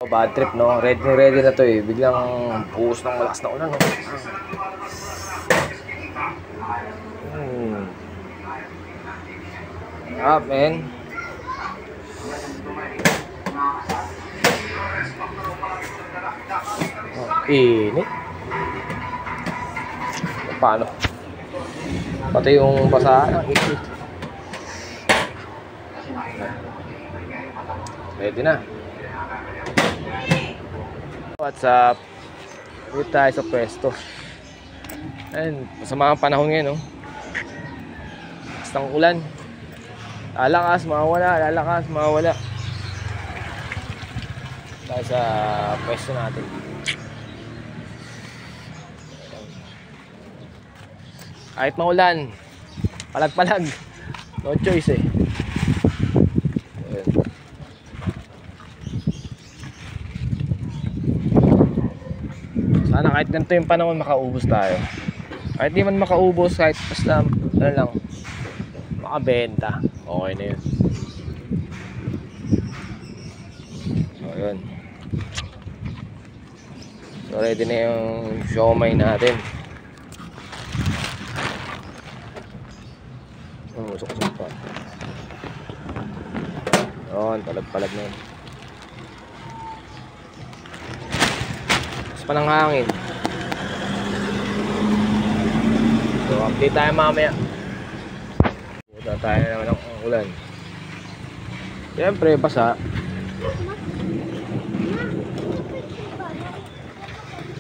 Bad trip, no? Ready na to eh. Biglang buhos ng malakas na ulan, no? Up, man. Init. Paano? Pati yung basahan. Ready na. What's up? Dito tayo sa pwesto. Ayun, masama ang panahon ngayon, no? Basta ang ulan. Lalakas, mawawala, lalakas, mawawala. Tayo sa pwesto natin. Kahit maulan, palag-palag. No choice eh. Ayun. Sana kahit ganito yung panahon makaubos tayo. Kahit di man makaubos, kahit basta ano lang, makabenta, okay na yun. So yun. So ready na yung siomai natin. Usok-usok pa. Yun, palag-palag na yun. Pa ng hangin. So update tayo mamaya. Punta tayo naman ng ulan. Siyempre basa.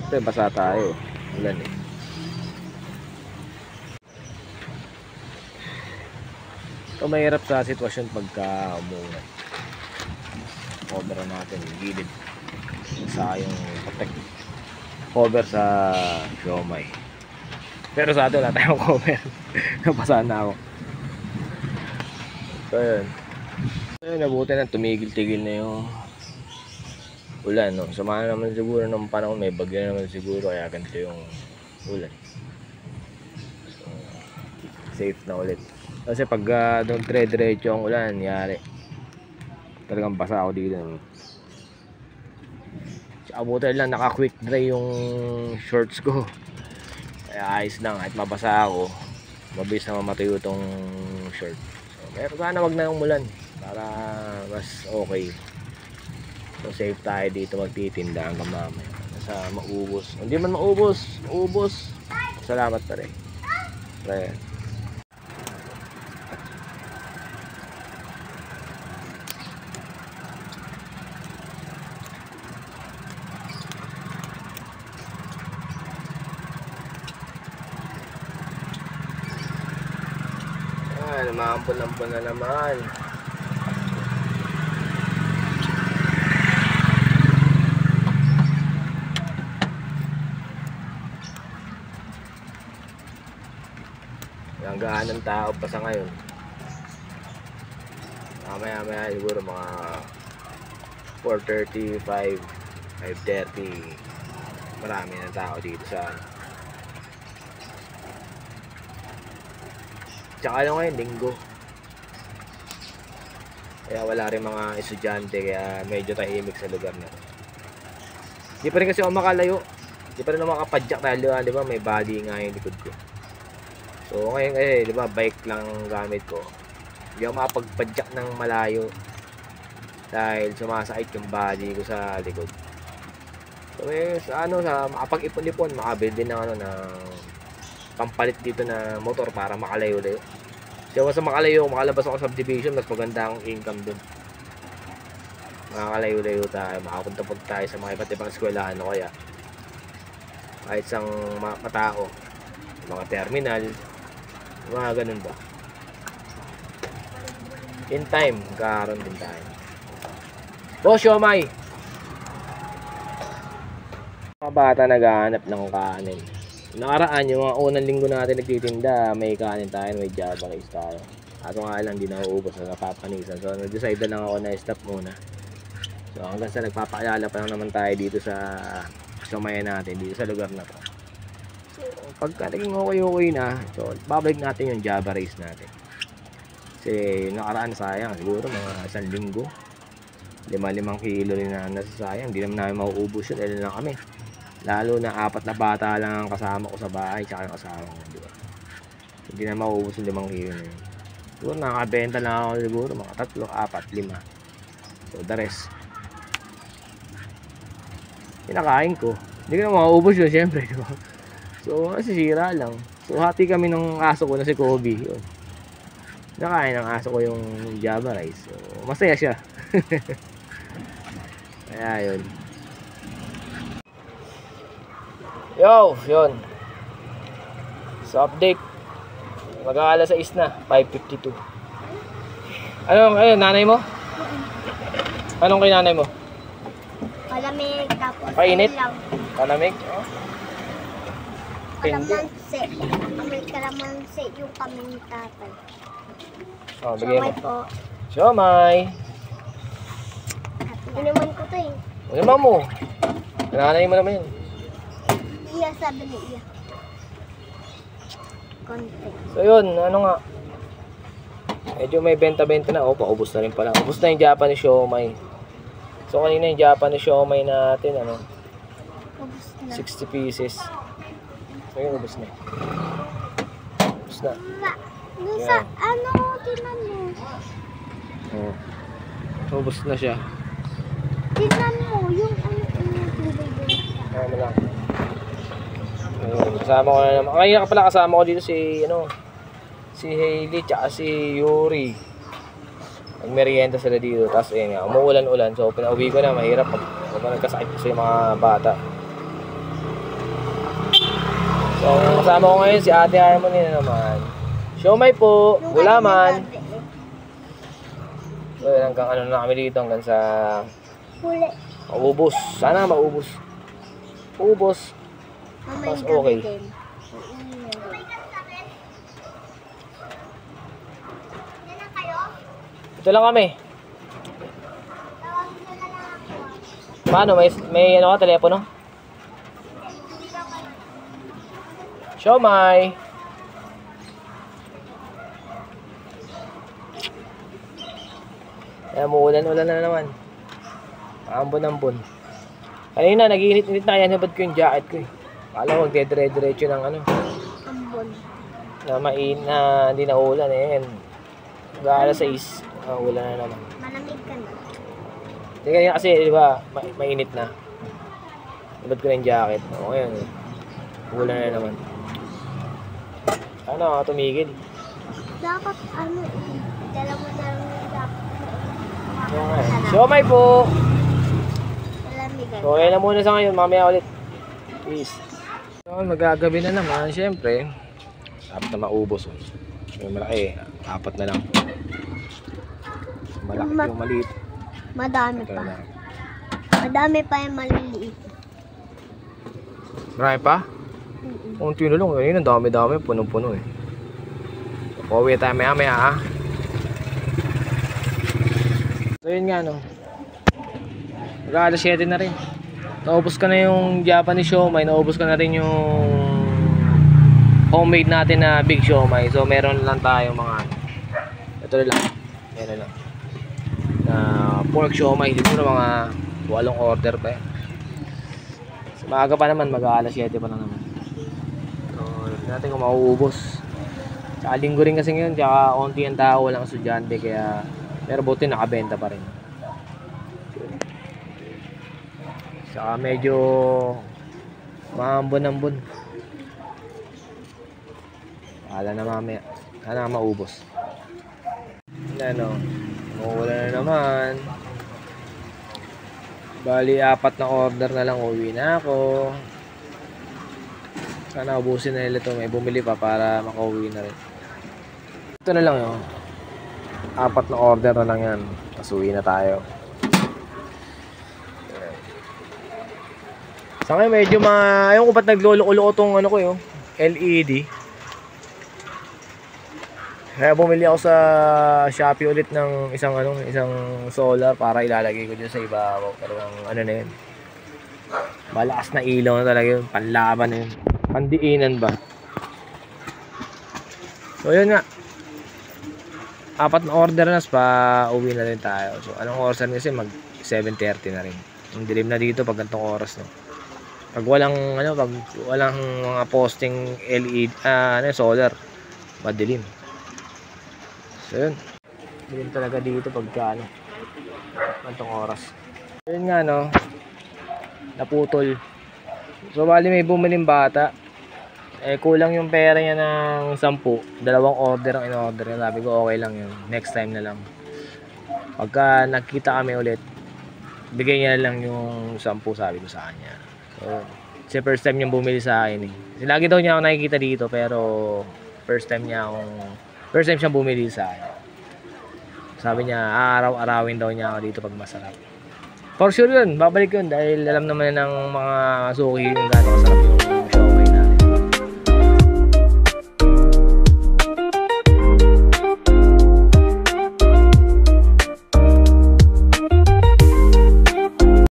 Siyempre basa tayo. Ulan eh. Ito mahirap sa sitwasyon pagka umulan. Cover natin yung gilid sa yung protect cover sa siomai. Pero sa atin wala tayong cover. Napasahan na ako. So yun. So yun, nabuti na tumigil-tigil na yung ulan, no? Samahan naman siguro ng panahon, may bagyo naman siguro, kaya ganito yung ulan. So, safe na ulit. Kasi pag doon dire-diretso ang ulan, yari talagang basa ako dito. Abutin lang, naka quick dry yung shorts ko, kaya ayos lang. Kahit mabasa ako, mabilis na mamatuyo tong short. So meron sana wag na umulan para mas okay. So safe tayo dito magtitinda hanggang mamaya sa maubos. Hindi man maubos, salamat pa rin. Lumambon-lambon na naman. Hanggaan ng tao pa sa ngayon. Maya siguro mga 4:35, 5:30. Marami ng tao dito sa tsaka ano ngayon, linggo. Kaya wala rin mga estudyante, kaya medyo tahimik sa lugar na. Di pa rin kasi ako makalayo. Di pa rin ako makapadyak dahil di ba may body nga yung likod ko. So ngayon di ba bike lang gamit ko. Hindi ako makapagpadyak ng malayo dahil sumasakit yung body ko sa likod. So sa makapag-ipon-ipon, makabili din ng pampalit dito na motor para makalayo-layo. So sa makalabas ako sa subdivision, mas maganda ang income dun. Makakalayo-layo tayo, makapunta tayo sa mga iba't ibang eskwelahan o kaya kahit isang matao, mga terminal, mga ganun ba. In time, magkakaroon din tayo. Boss, siomai! Mga bata naghahanap ng kanin. Nakaraan, yung mga unang linggo natin nagtitinda, may kanin tayo, may java rice tayo. Ato nga lang, di nauubos na napapanisan. So, nag-decide na lang ako na stop muna. So, hanggang sa nagpapakilala pa lang naman tayo dito sa siomai natin, dito sa lugar na to. So, pagka naging okay na, so, babalik natin yung java rice natin. Kasi nakaraan sayang, siguro mga 1 linggo. 5 kilo rin na nasasayang. Hindi naman namin mauubos yun. Ilan lang kami. Lalo na 4 na bata lang ang kasama ko sa bahay, tsaka yung asawa ko, di ba? Hindi na mauubos yung 5 kilo na yun. Siguro nakakabenta lang ako siguro mga 3, 4, 5. So the rest kinakain ko. Hindi ko na mauubos yun syempre, di ba? So nasisira lang. So hati kami ng aso ko na si Kobe yun. Nakain ng aso ko yung Java rice. So masaya siya. Kaya yun. Yo, yun. So update. Mag-aalas 6 na, 5:52. Ayun, nanay mo? Anong kay nanay mo? Malamig tapos Painit? lang. Kalamig? Oh. Hindi. Kalamansi. May kalamansi yung kami ni tatay. Oh, bigay mo. Siomay po. Siomay. Inuman ko to eh. Ano mo? Nanay mo naman yun. Iya, sabi ni Iya. Konti. So yun, ano nga. Medyo may benta-benta na. Oh, paubos na rin pala. Ubos na yung Japanese siomay. So kanina yung Japanese siomay natin, ano? Ubus na. 60 pieces. So yun, ubos na. Ubos na. Doon sa, ano, tinan mo. Oh. Ubos na siya. Tinan mo, yung tubig. Ano lang. Ayun, kasama ko na naman. Ngayon ka pala kasama ko dito si si Hailey tsaka si Yuri. Nagmerienda sila dito. Tapos ayun nga, umuulan-ulan. So pinauwi ko na, mahirap pag nagkasakit kasi yung mga bata. So kasama ko ngayon si Ate Harmony na naman. Siomay po, gulaman. So hanggang ano na kami dito, hanggang sa Huli. maubos. Sana maubos. Ubos. Mamay Mas gabi okay. din. Ito lang kami. Paano? May ano ka, telepono? Siomay. Kaya umuulan-ulan na naman. Ambon-ambon. Kanina, nag-iinit-init na kaya nabad ko yung jacket ko eh. Kala ko magdedire-diretso ng ano. Ambon. Na hindi na ulan eh. Mag-aalas 6. Ulan na naman. Malamig ka na. Hindi kanina kasi, di ba, mainit na. Nabad ko na yung jacket. O, ngayon eh. Ulan na naman. Ano, tumigil. Dapat ano, dala mo na lang yung dapat. Siomay po! Malamig ka. So, yan na muna sa ngayon. Mamaya ulit. Peace. So, magagabi na naman. Siyempre, dapat na maubos. Yung malaki, 4 na lang. Malaki yung maliit. Madami Ito pa. na. Madami pa yung maliliit. Marami pa? Unti na lang. Ngayon, ang dami-dami. Punong-puno eh. So, pauwi tayo maya-maya ha. So, yun nga no. Mag-aalas 7 na rin. Naubos ka na yung Japanese siomay. Naubos ka na rin yung homemade natin na big siomay. So, meron lang tayo mga ito lang. Meron lang. Na pork siomay. Siguro mga 8 order pa yan. So, maaga pa naman. Mag-aalas 7 pa lang naman. So, hindi natin kung mauubos. Tsaka linggo rin kasi ngayon. Tsaka onti ang tao. Walang estudyante. Kaya pero buti nakabenta pa rin. Saka medyo maambon-ambon. Wala na mamaya. Sana maubos. Ano, mawala na naman. Bali, 4 na order na lang. Uwi na ako. Sana ubusin na nila ito. May bumili pa para makauwi na rin. Ito na lang yun. 4 na order na lang yan. Tapos uwi na tayo. Sa ngayon medyo ayaw ko ba't naglolo-ulo tong ano ko yung LED. Kaya bumili ako sa Shopee ulit ng isang solar para ilalagay ko dyan sa ibabaw. Pero ang ano na yun, malakas na ilaw na talaga yun. Panlaban na yun. Pandiinan ba? So yun nga. 4 na order na pa uwi na rin tayo. So anong oras na kasi 7:30 na rin. Ang dilim na dito pag ganitong oras, no. Pag walang mga posting LED, solar, madilim. So yun. Dilim talaga dito pagka ganitong oras. Yun nga, no. Naputol. So bali may bumiling bata. Kulang yung pera niya ng 10. 2 order ang in-order niya. Sabi ko okay lang yun. Next time na lang. Pagka nakita kami ulit, bigay niya lang yung 10, sabi ko sa kanya. So, kasi first time niyang bumili sa akin eh. Kasi lagi daw niya ako nakikita dito, pero first time siyang bumili sa akin. Sabi niya, araw-arawin daw niya ako dito pag masarap. For sure yun, babalik yun dahil alam naman ng mga suki yung gano'ng masarap yun.